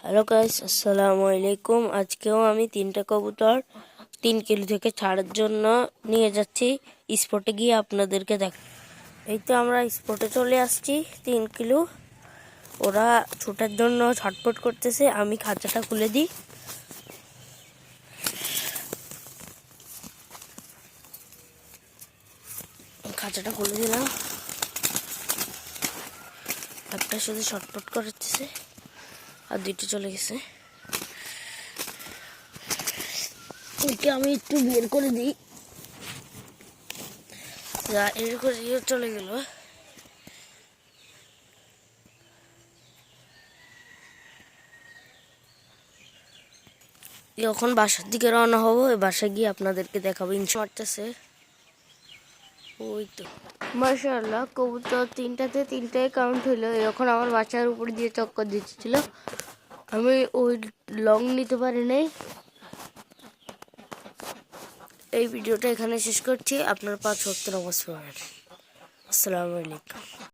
Hello guys, আসসালামু আলাইকুম। আজকেও আমি 3টা কবুতর 3 কিলো থেকে ছাড়ার জন্য নিয়ে যাচ্ছি স্পটে গিয়ে আপনাদেরকে দেখ। এই তো আমরা স্পটে চলে আসছি। 3 কিলো ওরা ছোটার জন্য ছটফট করতেছে। আমি খাঁচাটা খুলে দিই। খাঁচাটা খুলে দিলাম। একটা শুধু ছটফট করতেছে আর 2টি চলে গেছে। ওকে আমি একটু বের করে দিই। এর করে চলে গেল। এখন বাসার দিকে রওনা হবো। বাসায় গিয়ে আপনাদেরকে দেখাবো। ইনশা মারতেছে ওই তো মাশাআল্লাহ, কবুতর 3টায় কাউন্ট হইলো। এখন আমার বাচ্চার উপর দিয়ে চক্কর দিচ্ছিল। আমি ওই লং নিতে পারি নাই। এই ভিডিওটা এখানে শেষ করছি। আপনার 5 ওয়াক্ত নামাজ পড়বেন। আসসালামু আলাইকুম।